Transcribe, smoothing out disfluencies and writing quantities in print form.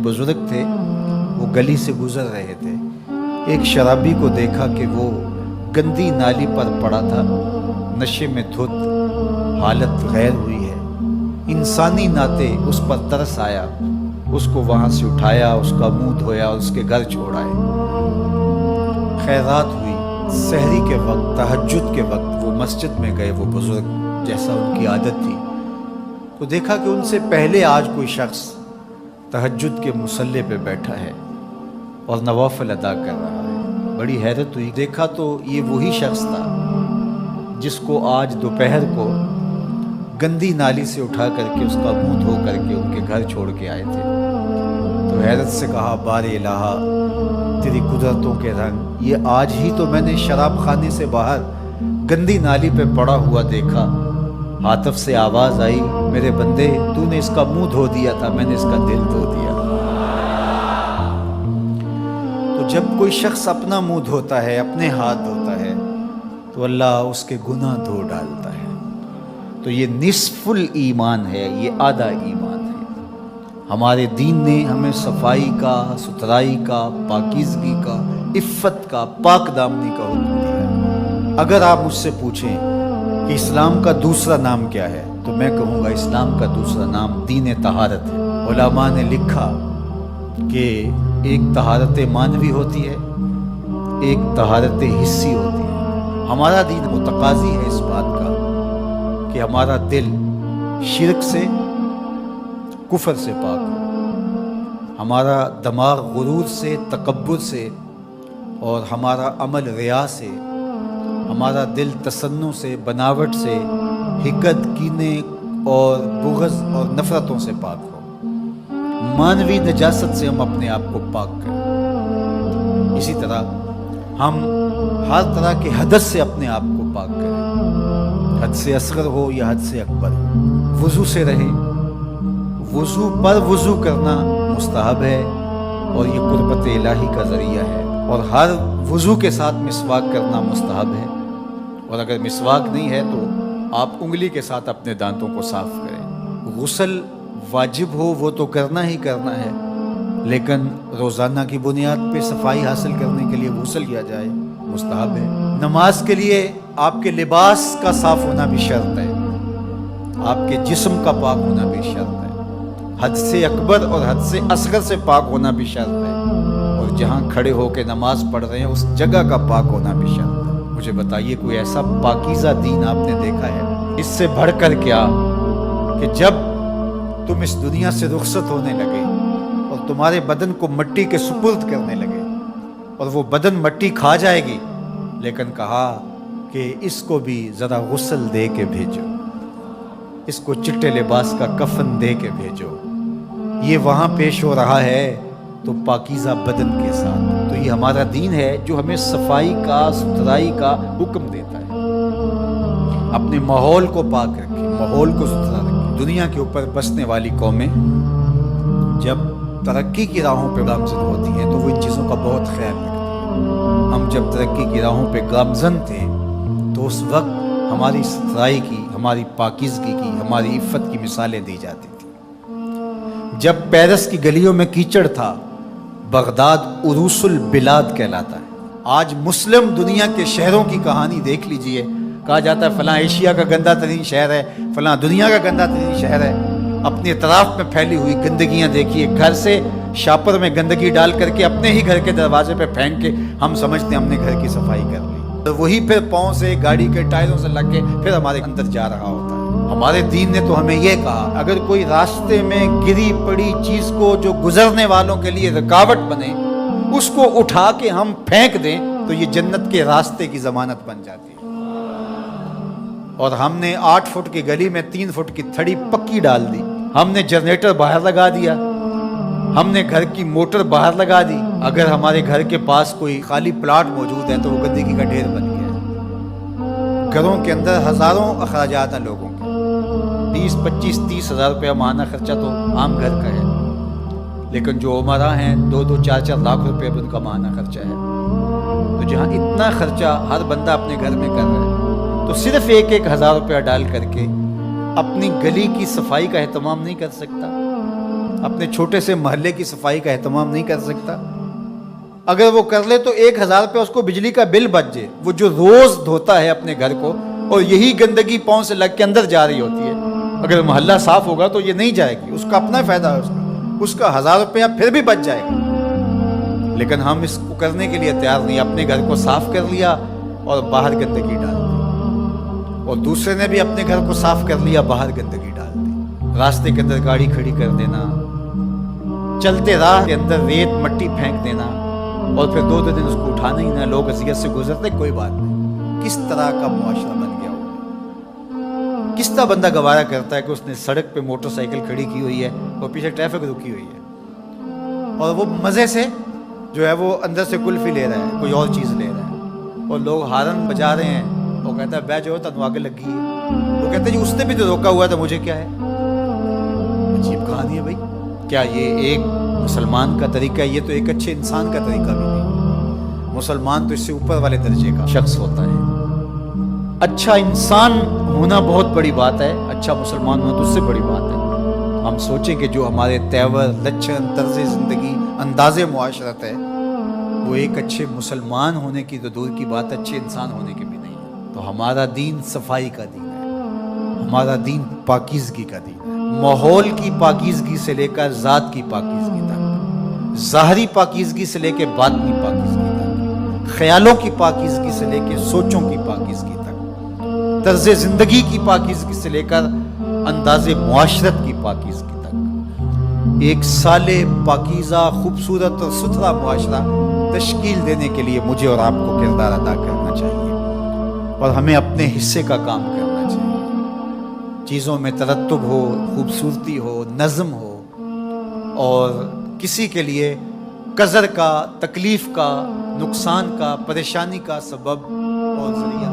बुजुर्ग थे, वो गली से गुजर रहे थे। एक शराबी को देखा कि वो गंदी नाली पर पड़ा था, नशे में धुत, हालत गैर हुई है। इंसानी नाते उस पर तरस आया, उसको वहाँ से उठाया, उसका मुंह धोया और उसके घर छोड़ आए। खैरात हुई, सहरी के वक्त, तहज्जुद के वक्त वो मस्जिद में गए, वो बुजुर्ग, जैसा उनकी आदत थी। तो देखा कि उनसे पहले आज कोई शख्स तहज्जुद के मुसल्ले पे बैठा है और नवाफिल अदा कर रहा है। बड़ी हैरत हुई, देखा तो ये वही शख्स था जिसको आज दोपहर को गंदी नाली से उठा करके उसका मुंह धो करके उनके घर छोड़ के आए थे। तो हैरत से कहा, बारे इलाहा, तेरी कुदरतों के रंग, ये आज ही तो मैंने शराब खाने से बाहर गंदी नाली पे पड़ा हुआ देखा। आतिफ से आवाज़ आई, मेरे बंदे, तूने इसका मुंह धो दिया था, मैंने इसका दिल धो दिया। तो जब कोई शख्स अपना मुंह धोता है, अपने हाथ धोता है, तो अल्लाह उसके गुनाह धो डालता है। तो ये निस्फुल ईमान है, ये आधा ईमान है। हमारे दीन ने हमें सफाई का, सुथराई का, पाकीज़गी का, इफ़्फ़त का, पाक दामनी का हुक्म दिया है। अगर आप मुझसे पूछें कि इस्लाम का दूसरा नाम क्या है, तो मैं कहूँगा इस्लाम का दूसरा नाम दीन तहारत है। उलमा ने लिखा कि एक तहारत मानवी होती है, एक तहारत हिस्सी होती है। हमारा दीन मुतकाज़ी है इस बात का कि हमारा दिल शिरक से, कुफर से पाक हो, हमारा दिमाग गुरूर से, तकब्बुर से, और हमारा अमल रिया से, हमारा दिल तसन्नु से, बनावट से, हिकत, कीने और बुग़्ज़ और नफ़रतों से पाक हो। मानवी नजासत से हम अपने आप को पाक करें। इसी तरह हम हर तरह के हदस से अपने आप को पाक करें, हद से असग़र हो या हद से अकबर। वज़ू से रहें, वज़ू पर वज़ू करना मुस्तहब है और ये कुर्बत इलाही का ज़रिया है। और हर वज़ू के साथ मिसवाक करना मुस्तहब है। और अगर मिसवाक नहीं है तो आप उंगली के साथ अपने दांतों को साफ़ करें। गुस्ल वाजिब हो वो तो करना ही करना है, लेकिन रोज़ाना की बुनियाद पे सफाई हासिल करने के लिए गुस्ल किया जाए, मुस्तहब है। नमाज के लिए आपके लिबास का साफ़ होना भी शर्त है, आपके जिस्म का पाक होना भी शर्त है। हद से अकबर और हद से असगर से पाक होना भी शर्त है। और जहाँ खड़े होकर नमाज पढ़ रहे हैं उस जगह का पाक होना भी शर्त है। मुझे बताइए कोई ऐसा पाकीज़ा दीन आपने देखा है? इससे बढ़कर क्या कि जब तुम इस दुनिया से रुखसत होने लगे और तुम्हारे बदन को मिट्टी के सुपुर्द करने लगे और वो बदन मिट्टी खा जाएगी, लेकिन कहा कि इसको भी ज़रा गुस्ल दे के भेजो, इसको चिट्टे लिबास का कफन दे के भेजो। ये वहाँ पेश हो रहा है तो पाकीज़ा बदन के साथ। तो ये हमारा दीन है जो हमें सफाई का, सुथराई का हुक्म देता है। अपने माहौल को पाक रखें, माहौल को सुथरा रखें। दुनिया के ऊपर बसने वाली कौमें जब तरक्की की राहों पर गामज़न होती हैं तो वो इन चीज़ों का बहुत ख्याल रखती हैं। हम जब तरक्की की राहों पर गामज़न थे तो उस वक्त हमारी सुथराई की, हमारी पाकीज़गी की, हमारी इफ़्फ़त की मिसालें दी जाती थी। जब पेरिस की गलियों में कीचड़ था, बगदाद उरूसुल बिलाद कहलाता है। आज मुस्लिम दुनिया के शहरों की कहानी देख लीजिए। कहा जाता है फलां एशिया का गंदा तरीन शहर है, फलां दुनिया का गंदा तरीन शहर है। अपने इतराफ़ में फैली हुई गंदगियाँ देखिए। घर से शापर में गंदगी डाल करके अपने ही घर के दरवाजे पे फेंक के हम समझते हैं हमने घर की सफाई कर ली, तो वही फिर पाँव से, गाड़ी के टायरों से लग के फिर हमारे अंदर जा रहा होता है। हमारे दीन ने तो हमें यह कहा, अगर कोई रास्ते में गिरी पड़ी चीज़ को जो गुजरने वालों के लिए रुकावट बने, उसको उठा के हम फेंक दें तो ये जन्नत के रास्ते की ज़मानत बन जाती है। और हमने 8 फुट की गली में 3 फुट की थड़ी पक्की डाल दी, हमने जनरेटर बाहर लगा दिया, हमने घर की मोटर बाहर लगा दी। अगर हमारे घर के पास कोई खाली प्लाट मौजूद है तो वो गंदगी का ढेर बन गया। घरों के अंदर हज़ारों अखराजात हैं लोगों के, 20, 25, 30 हज़ार रुपया माहाना खर्चा तो आम घर का है, लेकिन जो उमरा हैं 2-2, 4-4 लाख रुपये उनका माहाना खर्चा है। तो जहाँ इतना खर्चा हर बंदा अपने घर में कर रहा है, तो सिर्फ 1-1 हज़ार रुपया डाल करके अपनी गली की सफाई का एहतमाम नहीं कर सकता। اپنے چھوٹے سے محلے کی صفائی کا اہتمام نہیں کر سکتا؟ اگر وہ کر لے تو 1000 روپے اس کو بجلی کا بل بچ جائے. وہ جو روز دھوتا ہے اپنے گھر کو اور یہی گندگی پاؤں سے لگ کے اندر جا رہی ہوتی ہے، اگر محلہ صاف ہوگا تو یہ نہیں جائے گی. اس کا اپنا فائدہ ہے، اس کا 1000 روپیہ پھر بھی بچ جائے گا. لیکن ہم اس کو کرنے کے لیے تیار نہیں. اپنے گھر کو صاف کر لیا اور باہر گندگی ڈال دی، اور دوسرے نے بھی اپنے گھر کو صاف کر لیا، باہر گندگی ڈال دی. راستے کے اندر گاڑی کھڑی کر دینا، چلتے راہ کے اندر ریت مٹی پھینک دینا، اور پھر 2 دن اس کو اٹھانا ہی نہ. لوگ اذیت سے گزرتے، کوئی بات نہیں. کس طرح کا معاشرہ بن گیا ہوگا؟ کس طرح بندہ گوارا کرتا ہے کہ اس نے سڑک پہ موٹر سائیکل کھڑی کی ہوئی ہے اور پیچھے ٹریفک رکی ہوئی ہے، اور وہ مزے سے جو ہے وہ اندر سے کلفی لے رہا ہے، کوئی اور چیز لے رہا ہے، اور لوگ ہارن بجا رہے ہیں. وہ کہتا ہے بے جو تنو آگے لگی ہے. وہ کہتے ہیں جی اس نے بھی تو روکا ہوا تھا، مجھے کیا ہے. عجیب کہانی ہے بھائی. کیا یہ ایک مسلمان کا طریقہ ہے؟ یہ تو ایک اچھے انسان کا طریقہ بھی نہیں. مسلمان تو اس سے اوپر والے درجے کا شخص ہوتا ہے. اچھا انسان ہونا بہت بڑی بات ہے، اچھا مسلمان ہونا تو اس سے بڑی بات ہے. ہم سوچیں کہ جو ہمارے تیور، لچھن، طرز زندگی، انداز معاشرت ہے، وہ ایک اچھے مسلمان ہونے کی تو دور کی بات، اچھے انسان ہونے کی بھی نہیں ہے. تو ہمارا دین صفائی کا دین ہے، ہمارا دین پاکیزگی کا دین ہے. ماحول کی پاکیزگی سے لے کر ذات کی پاکیزگی تک، ظاہری پاکیزگی سے لے کے باطنی پاکیزگی تک، خیالوں کی پاکیزگی سے لے کے سوچوں کی پاکیزگی تک، طرز زندگی کی پاکیزگی سے لے کر انداز معاشرت کی پاکیزگی تک، ایک صالح، پاکیزہ، خوبصورت اور ستھرا معاشرہ تشکیل دینے کے لیے مجھے اور آپ کو کردار ادا کرنا چاہیے، اور ہمیں اپنے حصے کا کام کرنا چاہیے. چیزوں میں ترتب ہو، خوبصورتی ہو، نظم ہو، اور کسی کے لیے قذر کا، تکلیف کا، نقصان کا، پریشانی کا سبب اور ذریعہ